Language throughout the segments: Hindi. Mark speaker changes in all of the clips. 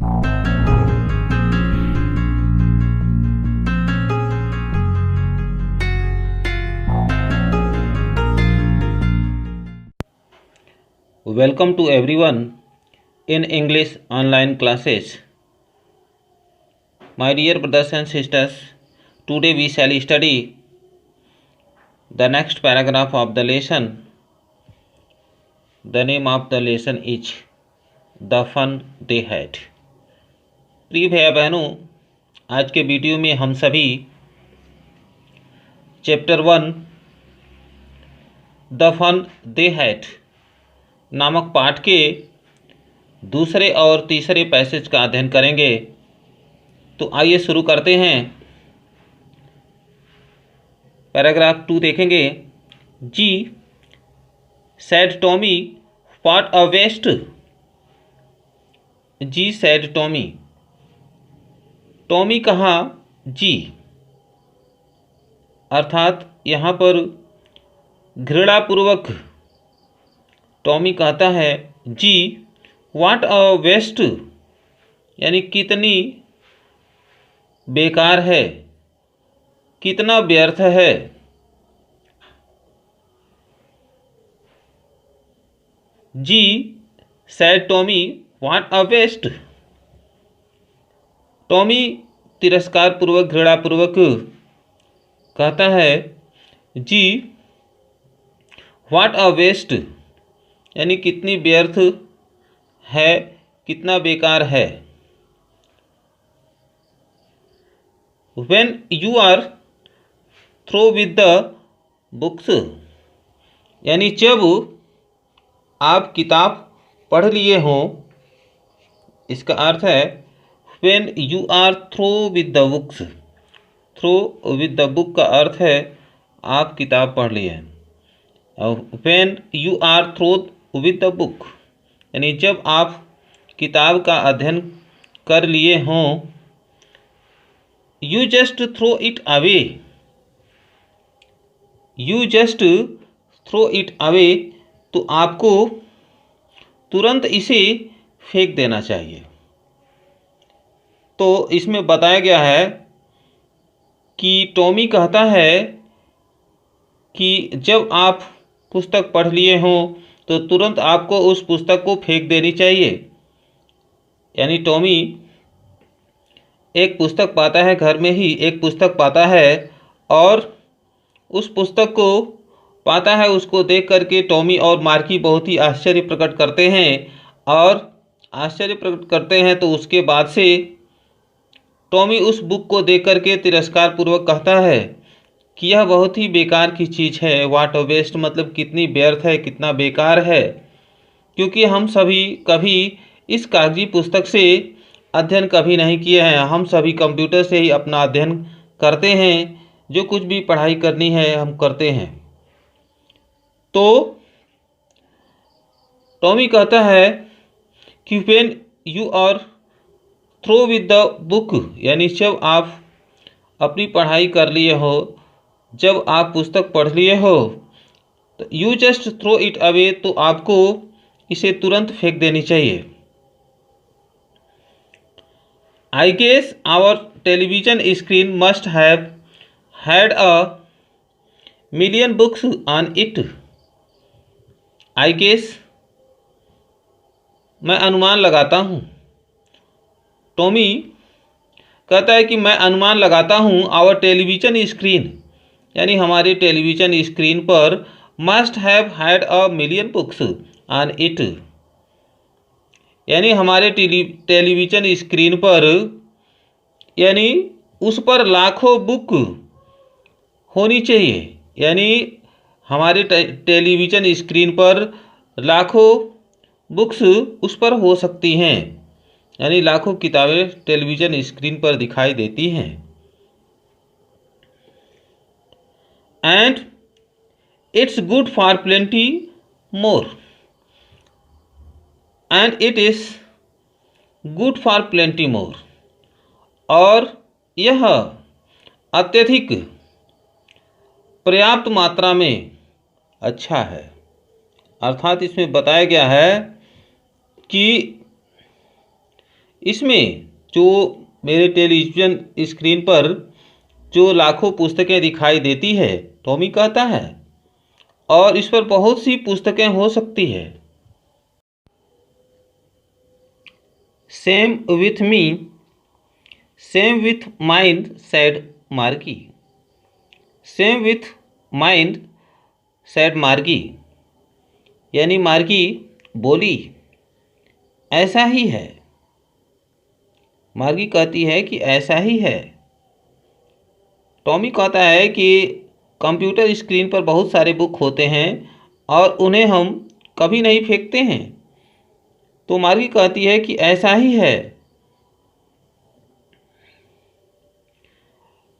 Speaker 1: Welcome to everyone in English online classes. My dear brothers and sisters, today we shall study the next paragraph of the lesson. The name of the lesson is The Fun They Had. प्रिय भैया बहनों, आज के वीडियो में हम सभी chapter 1 the fun they had नामक पाठ के दूसरे और तीसरे पैसेज का अध्ययन करेंगे। तो आइए शुरू करते हैं। पैराग्राफ 2 देखेंगे। Gee said Tommy what a waste. Gee said Tommy. Tommy कहा जी, अर्थात यहाँ पर घृणापूर्वक टॉमी कहता है जी व्हाट अ वेस्ट, यानी कितनी बेकार है, कितना व्यर्थ है। Gee said Tommy what a waste. Tommy तिरस्कारपूर्वक घृणापूर्वक कहता है जी व्हाट अ वेस्ट, यानी कितनी व्यर्थ है, कितना बेकार है। When you are through with the books, यानी जब आप किताब पढ़ लिए हों। इसका अर्थ है when you are through with the books। through with the book का अर्थ है आप किताब पढ़ लिए हैं। When you are through with the book, यानी जब आप किताब का अध्ययन कर लिए हों। You just throw it away। You just throw it away, तो आपको तुरंत इसे फेंक देना चाहिए। तो इसमें बताया गया है कि टॉमी कहता है कि जब आप पुस्तक पढ़ लिए हों तो तुरंत आपको उस पुस्तक को फेंक देनी चाहिए। यानी टॉमी एक पुस्तक पाता है, घर में ही एक पुस्तक पाता है और उस पुस्तक को पाता है। उसको देख करके टॉमी और मार्की बहुत ही आश्चर्य प्रकट करते हैं और आश्चर्य प्रकट करते हैं। तो उसके बाद से टॉमी उस बुक को देख करके तिरस्कारपूर्वक कहता है कि यह बहुत ही बेकार की चीज़ है। व्हाट अ वेस्ट मतलब कितनी व्यर्थ है, कितना बेकार है। क्योंकि हम सभी कभी इस कागजी पुस्तक से अध्ययन कभी नहीं किए हैं। हम सभी कंप्यूटर से ही अपना अध्ययन करते हैं। जो कुछ भी पढ़ाई करनी है हम करते हैं। तो टॉमी कहता है कि when you are through with the book, यानी जब आप अपनी पढ़ाई कर लिए हो, जब आप पुस्तक पढ़ लिए हो, तो you just throw it away, तो आपको इसे तुरंत फेंक देनी चाहिए। I guess our television screen must have had a million books on it. I guess मैं अनुमान लगाता हूँ। टॉमी कहता है कि मैं अनुमान लगाता हूँ आवर टेलीविजन स्क्रीन, यानी हमारे टेलीविज़न स्क्रीन पर must have had a million books on it, यानी हमारे टेलीविज़न स्क्रीन पर, यानी उस पर लाखों बुक होनी चाहिए। यानी हमारे टेलीविज़न स्क्रीन पर लाखों बुक्स उस पर हो सकती हैं, यानी लाखों किताबें टेलीविज़न स्क्रीन पर दिखाई देती हैं। And it's good for plenty more. And it is good for plenty more, और यह अत्यधिक पर्याप्त मात्रा में अच्छा है। अर्थात इसमें बताया गया है कि इसमें जो मेरे टेलीविज़न स्क्रीन पर जो लाखों पुस्तकें दिखाई देती है, टॉमी कहता है, और इस पर बहुत सी पुस्तकें हो सकती है। Same with me, same with mind, sad मार्गी। सेम विथ माइंड, सैड मार्गी, यानी मार्गी बोली, ऐसा ही है। मार्गी कहती है कि ऐसा ही है। टॉमी कहता है कि कंप्यूटर स्क्रीन पर बहुत सारे बुक होते हैं और उन्हें हम कभी नहीं फेंकते हैं। तो मार्गी कहती है कि ऐसा ही है।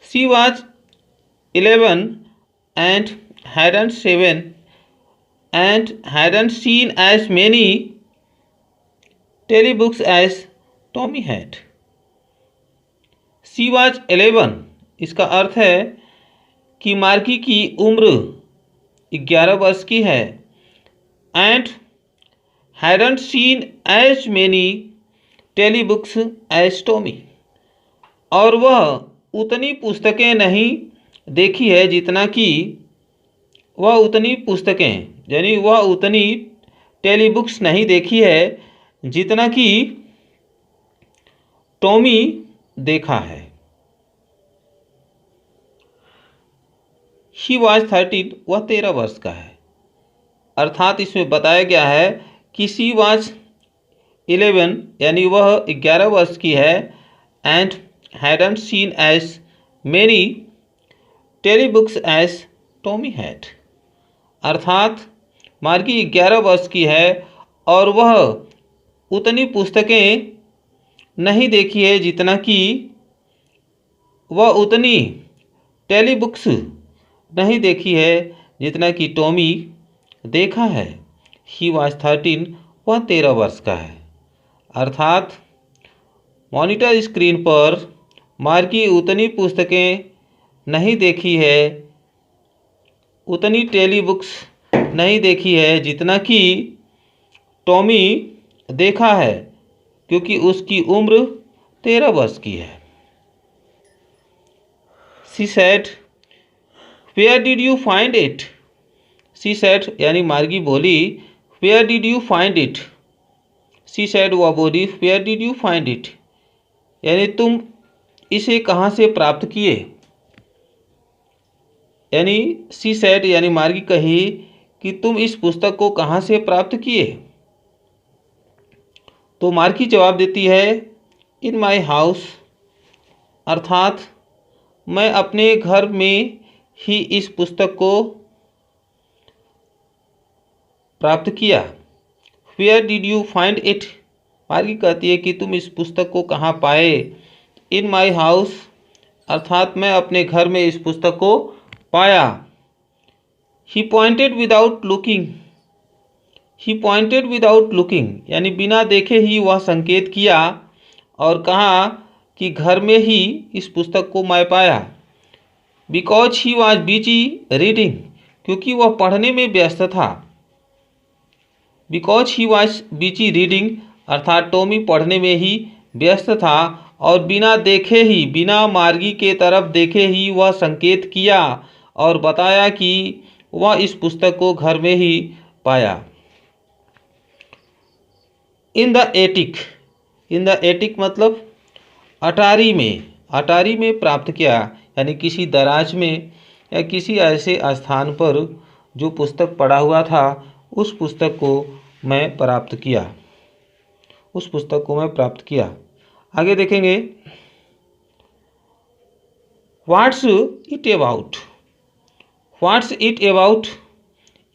Speaker 1: She was 11 and hadn't 7 and hadn't seen as many telebooks as Tommy had. She was 11, इसका अर्थ है कि मार्गी की उम्र 11 वर्ष की है। And hadn't seen as many telebooks as Tommy, और वह उतनी पुस्तकें नहीं देखी है जितना कि वह उतनी पुस्तकें, यानी वह उतनी टेलीबुक्स नहीं देखी है जितना कि टॉमी देखा है। ही वॉज 13, वह 13 वर्ष का है। अर्थात इसमें बताया गया है कि शी वॉज 11, यानी वह 11 वर्ष की है। And hadn't seen as many telebooks as Tommy had, अर्थात मार्गी 11 वर्ष की है और वह उतनी पुस्तकें नहीं देखी है जितना कि वह उतनी टेलीबुक्स नहीं देखी है जितना कि टॉमी देखा है। ही वॉज 13, वह 13 वर्ष का है। अर्थात मॉनिटर स्क्रीन पर मार्गी उतनी पुस्तकें नहीं देखी है, उतनी टेलीबुक्स नहीं देखी है जितना कि टॉमी देखा है, क्योंकि उसकी उम्र 13 वर्ष की है। She said, where did you find it? She said, यानी मार्गी बोली, where did you find it? She said, वह बोली, where did you find it, यानी तुम इसे कहाँ से प्राप्त किए। यानी शी सेड, यानी मार्गी कही कि तुम इस पुस्तक को कहाँ से प्राप्त किए। तो मार्गी जवाब देती है, इन माई हाउस, अर्थात मैं अपने घर में ही इस पुस्तक को प्राप्त किया। Where did you find it, Margie कहती है कि तुम इस पुस्तक को कहाँ पाए। इन माई हाउस, अर्थात मैं अपने घर में इस पुस्तक को पाया। ही पॉइंटेड विदाउट लुकिंग, ही पॉइंटेड विदाउट लुकिंग, यानी बिना देखे ही वह संकेत किया और कहा कि घर में ही इस पुस्तक को मैं पाया। Because he was busy reading, क्योंकि वह पढ़ने में व्यस्त था। Because he was busy reading, अर्थात टॉमी पढ़ने में ही व्यस्त था और बिना देखे ही, बिना मार्गी के तरफ देखे ही वह संकेत किया और बताया कि वह इस पुस्तक को घर में ही पाया। In the attic, in the attic मतलब अटारी में, अटारी में प्राप्त किया, यानी किसी दराज में या किसी ऐसे स्थान पर जो पुस्तक पड़ा हुआ था, उस पुस्तक को मैं प्राप्त किया, उस पुस्तक को मैं प्राप्त किया। आगे देखेंगे, what's it about, what's it about,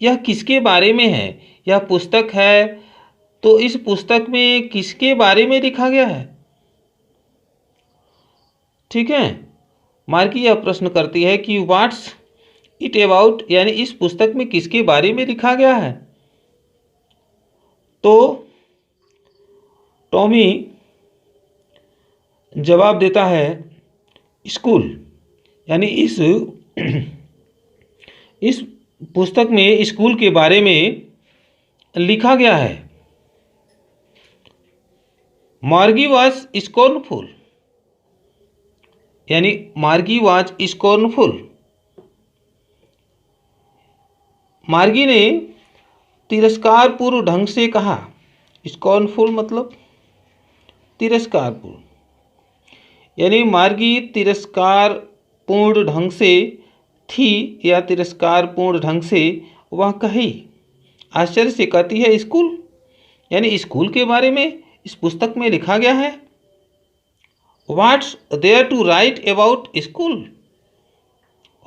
Speaker 1: यह किसके बारे में है। यह पुस्तक है तो इस पुस्तक में किसके बारे में लिखा गया है। ठीक है, मार्गी यह प्रश्न करती है कि व्हाट्स इट अबाउट, यानी इस पुस्तक में किसके बारे में लिखा गया है। तो टॉमी जवाब देता है, स्कूल, यानी इस पुस्तक में स्कूल के बारे में लिखा गया है। मार्गी वॉज स्कॉर्नफुल, यानी मार्गी वॉज स्कॉर्नफुल। मार्गी ने तिरस्कारपूर्ण ढंग से कहा। स्कॉर्नफुल मतलब तिरस्कारपूर्ण, यानी मार्गी तिरस्कारपूर्ण ढंग से थी या तिरस्कारपूर्ण ढंग से वह कही। आश्चर्य से कहती है स्कूल, यानी स्कूल के बारे में इस पुस्तक में लिखा गया है। What's there to write about school,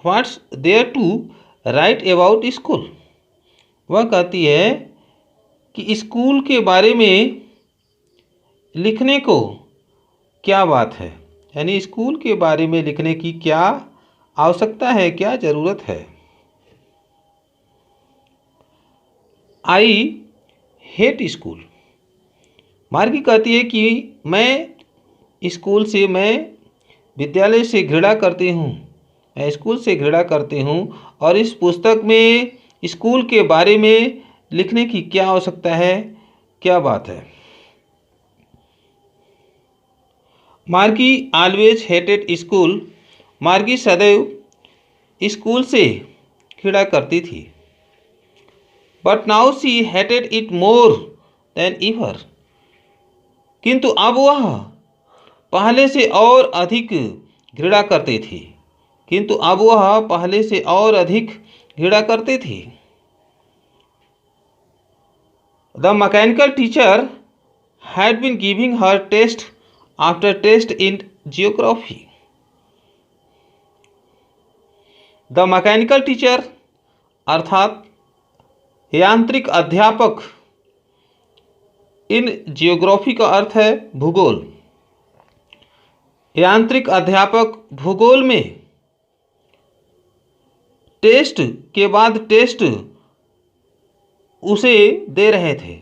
Speaker 1: what's there to write about school. वह कहती है कि स्कूल के बारे में लिखने को क्या बात है, यानी स्कूल के बारे में लिखने की क्या आवश्यकता है, क्या ज़रूरत है। I hate school. मार्गी कहती है कि मैं विद्यालय से घृणा करती हूँ, मैं स्कूल से घृणा करती हूँ, और इस पुस्तक में स्कूल के बारे में लिखने की क्या आवश्यकता है, क्या बात है। मार्गी ऑलवेज हेटेड स्कूल। मार्गी सदैव स्कूल से घृणा करती थी। But now she hated it more than ever. किंतु अब वह पहले से और अधिक घृणा करती थी, किंतु अब वह पहले से और अधिक घृणा करती थी। The mechanical teacher had been giving her test after test in geography. The mechanical teacher अर्थात यांत्रिक अध्यापक, इन जियोग्राफी का अर्थ है भूगोल। यांत्रिक अध्यापक भूगोल में टेस्ट के बाद टेस्ट उसे दे रहे थे,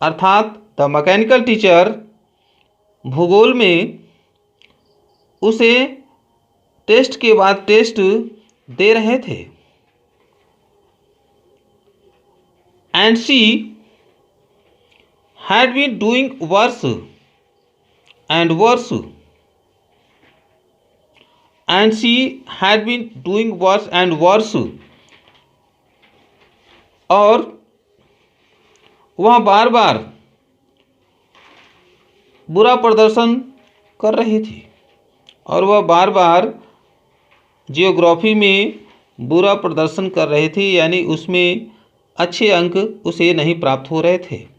Speaker 1: अर्थात द मैकेनिकल टीचर भूगोल में उसे टेस्ट के बाद टेस्ट दे रहे थे। And she had been doing worse and worse, and she had been doing worse and worse, और वह बार बार बुरा प्रदर्शन कर रही थी, और वह बार बार जियोग्राफी में बुरा प्रदर्शन कर रही थी, यानी उसमें अच्छे अंक उसे नहीं प्राप्त हो रहे थे।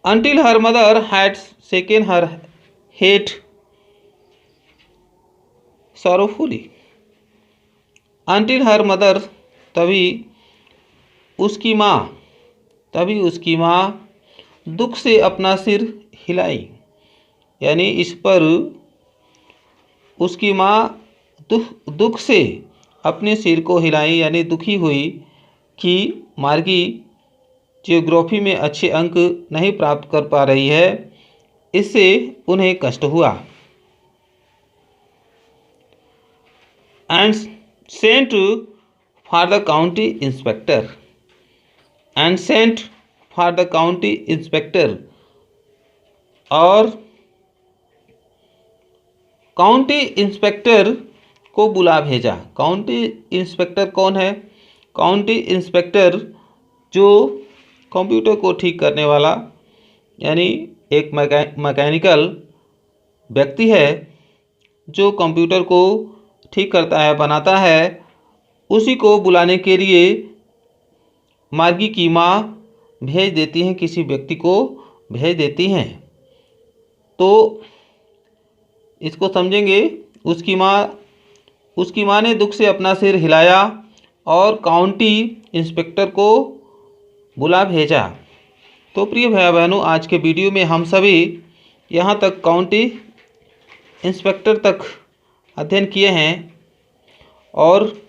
Speaker 1: Until her mother had shaken her head sorrowfully. Until her mother, तभी उसकी माँ दुख से अपना सिर हिलाई, यानी इस पर उसकी माँ दुख से अपने सिर को हिलाई, यानी दुखी हुई कि मार्गी जियोग्राफी में अच्छे अंक नहीं प्राप्त कर पा रही है, इससे उन्हें कष्ट हुआ। And sent for the county inspector, and sent for the county inspector, और काउंटी इंस्पेक्टर को बुला भेजा। काउंटी इंस्पेक्टर कौन है? काउंटी इंस्पेक्टर जो कंप्यूटर को ठीक करने वाला, यानी एक मैकेनिकल व्यक्ति है जो कंप्यूटर को ठीक करता है, बनाता है, उसी को बुलाने के लिए मार्गी की माँ भेज देती हैं, किसी व्यक्ति को भेज देती हैं। तो इसको समझेंगे। उसकी माँ ने दुख से अपना सिर हिलाया और काउंटी इंस्पेक्टर को बुला भेजा। तो प्रिय भाई बहनों, आज के वीडियो में हम सभी यहाँ तक काउंटी इंस्पेक्टर तक अध्ययन किए हैं, और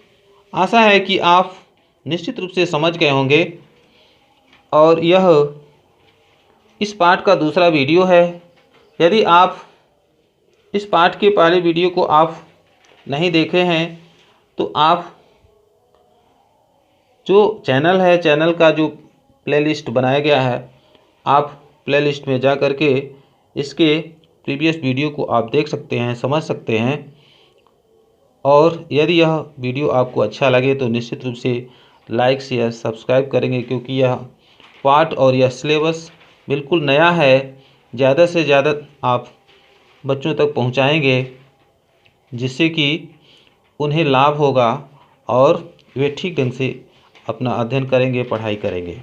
Speaker 1: आशा है कि आप निश्चित रूप से समझ गए होंगे। और यह इस पाठ का दूसरा वीडियो है। यदि आप इस पाठ के पहले वीडियो को आप नहीं देखे हैं तो आप जो चैनल है, चैनल का जो प्लेलिस्ट बनाया गया है आप प्लेलिस्ट में जा कर के इसके प्रीवियस वीडियो को आप देख सकते हैं, समझ सकते हैं। और यदि यह वीडियो आपको अच्छा लगे तो निश्चित रूप से लाइक शेयर सब्सक्राइब करेंगे, क्योंकि यह पाठ और यह सिलेबस बिल्कुल नया है। ज़्यादा से ज़्यादा आप बच्चों तक पहुंचाएंगे, जिससे कि उन्हें लाभ होगा और वे ठीक ढंग से अपना अध्ययन करेंगे, पढ़ाई करेंगे।